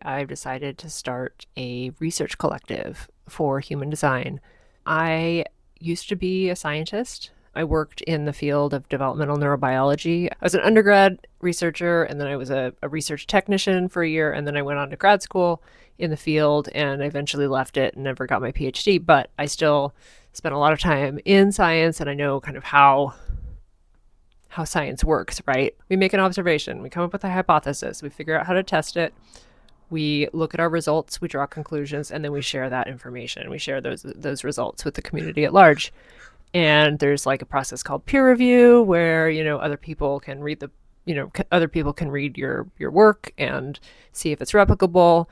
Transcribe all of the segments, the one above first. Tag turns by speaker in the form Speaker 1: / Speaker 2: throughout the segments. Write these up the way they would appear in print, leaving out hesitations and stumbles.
Speaker 1: I've decided to start a research collective for human design. I used to be a scientist. I worked in the field of developmental neurobiology. I was an undergrad researcher, and then I was a research technician for a year, and then I went on to grad school in the field, and I eventually left it and never got my PhD. But I still spent a lot of time in science, and I know kind of how science works, right? We make an observation, we come up with a hypothesis, we figure out how to test it, we look at our results, we draw conclusions, and then we share that information. We share those results with the community at large. And there's like a process called peer review where, other people can read other people can read your work and see if it's replicable.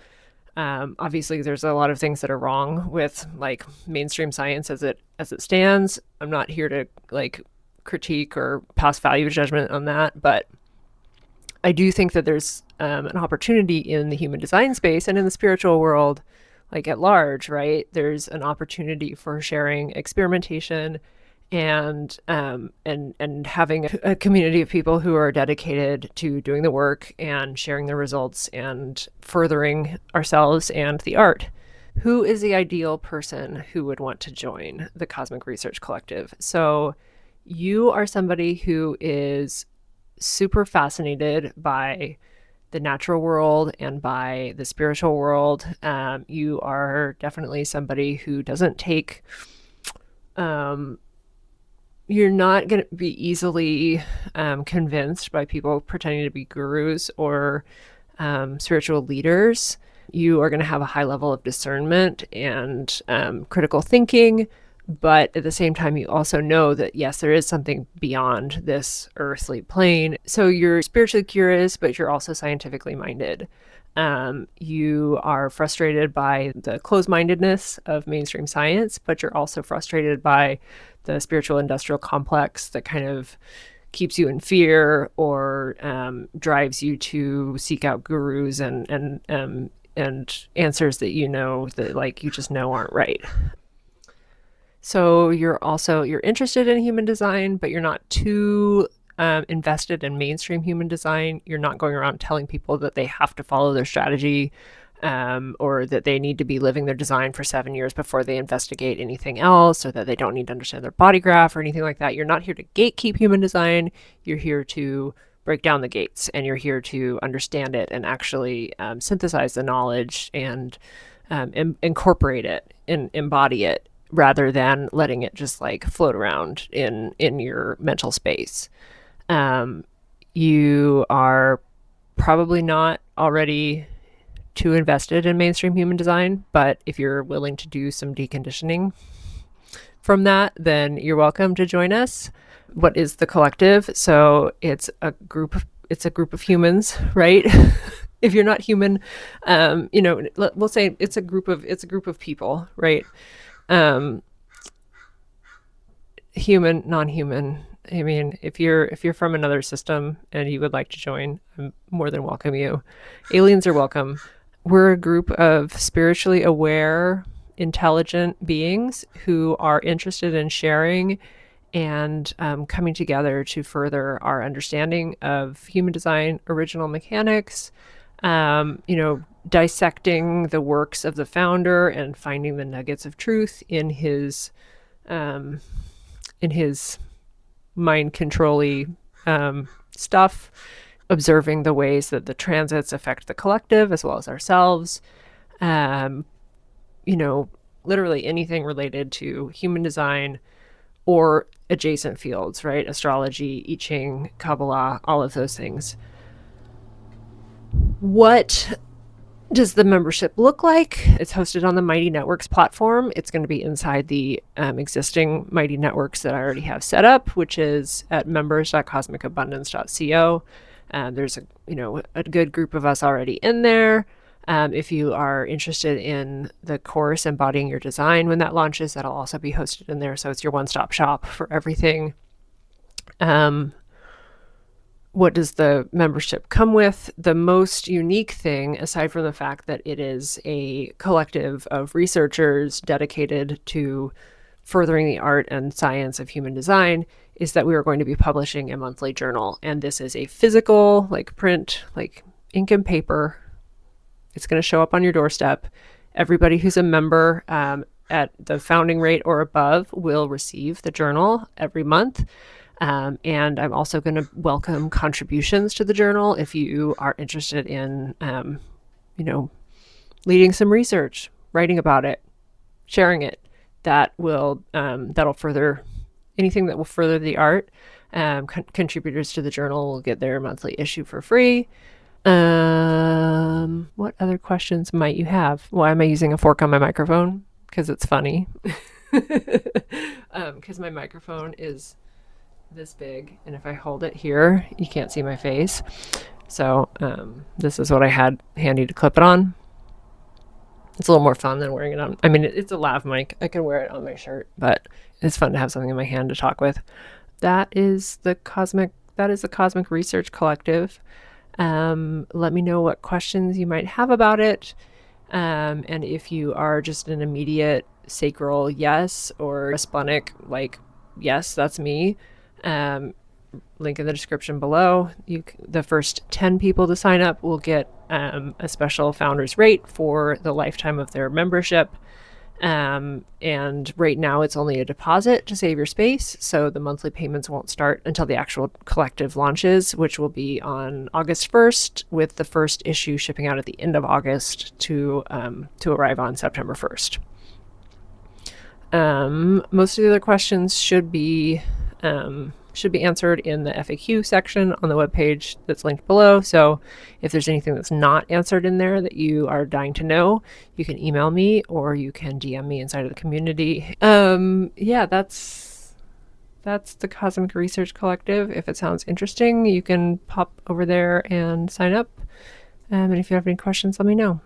Speaker 1: Obviously, there's a lot of things that are wrong with like mainstream science as it stands. I'm not here to like critique or pass value judgment on that, but I do think that there's an opportunity in the human design space and in the spiritual world, like at large, right? There's an opportunity for sharing experimentation and having a community of people who are dedicated to doing the work and sharing the results and furthering ourselves and the art. Who is the ideal person who would want to join the Cosmic Research Collective? So you are somebody who is super fascinated by the natural world and by the spiritual world. You are definitely somebody who doesn't take, you're not going to be easily convinced by people pretending to be gurus or spiritual leaders. You are going to have a high level of discernment and critical thinking. But at the same time, you also know that, yes, there is something beyond this earthly plane. So you're spiritually curious, but you're also scientifically minded. You are frustrated by the closed-mindedness of mainstream science, but you're also frustrated by the spiritual industrial complex that kind of keeps you in fear or drives you to seek out gurus and answers that you just know aren't right. So you're interested in human design, but you're not too invested in mainstream human design. You're not going around telling people that they have to follow their strategy or that they need to be living their design for 7 years before they investigate anything else, or that they don't need to understand their body graph or anything like that. You're not here to gatekeep human design. You're here to break down the gates, and you're here to understand it and actually synthesize the knowledge and incorporate it and embody it, rather than letting it just like float around in your mental space. You are probably not already too invested in mainstream human design, but if you're willing to do some deconditioning from that, then you're welcome to join us. What is the collective? So it's a group of humans, right? If you're not human, we'll say it's a group of people, right? Human, non-human. I mean, if you're from another system and you would like to join, I'm more than welcome you. Aliens are welcome. We're a group of spiritually aware, intelligent beings who are interested in sharing and coming together to further our understanding of human design, original mechanics, dissecting the works of the founder and finding the nuggets of truth in his mind control-y stuff, observing the ways that the transits affect the collective as well as ourselves. Literally anything related to human design or adjacent fields, right? Astrology, I Ching, Kabbalah, all of those things. What does the membership look like? It's hosted on the Mighty Networks platform. It's going to be inside the existing Mighty Networks that I already have set up, which is at members.cosmicabundance.co. There's a good group of us already in there. If you are interested in the course Embodying Your Design when that launches, that'll also be hosted in there. So it's your one-stop shop for everything. What does the membership come with? The most unique thing, aside from the fact that it is a collective of researchers dedicated to furthering the art and science of human design, is that we are going to be publishing a monthly journal. And this is a physical, like print, like ink and paper It's going to show up on your doorstep. Everybody who's a member at the founding rate or above will receive the journal every month. And I'm also going to welcome contributions to the journal if you are interested in, leading some research, writing about it, sharing it. That'll further anything that will further the art. Contributors to the journal will get their monthly issue for free. What other questions might you have? Why am I using a fork on my microphone? Because it's funny. Because my microphone is this big, and if I hold it here, you can't see my face. So this is what I had handy to clip it on. It's a little more fun than wearing it on. I mean, it's a lav mic. I can wear it on my shirt, but it's fun to have something in my hand to talk with. That is the Cosmic Research Collective. Let me know what questions you might have about it. And if you are just an immediate sacral yes, or a splenic like yes, that's me, link in the description below. The first 10 people to sign up will get a special founder's rate for the lifetime of their membership. And right now it's only a deposit to save your space, so the monthly payments won't start until the actual collective launches, which will be on August 1st, with the first issue shipping out at the end of August to arrive on September 1st. Most of the other questions should be answered in the FAQ section on the webpage that's linked below. So if there's anything that's not answered in there that you are dying to know, you can email me or you can DM me inside of the community. Yeah, that's the Cosmic Research Collective. If it sounds interesting, you can pop over there and sign up. And if you have any questions, let me know.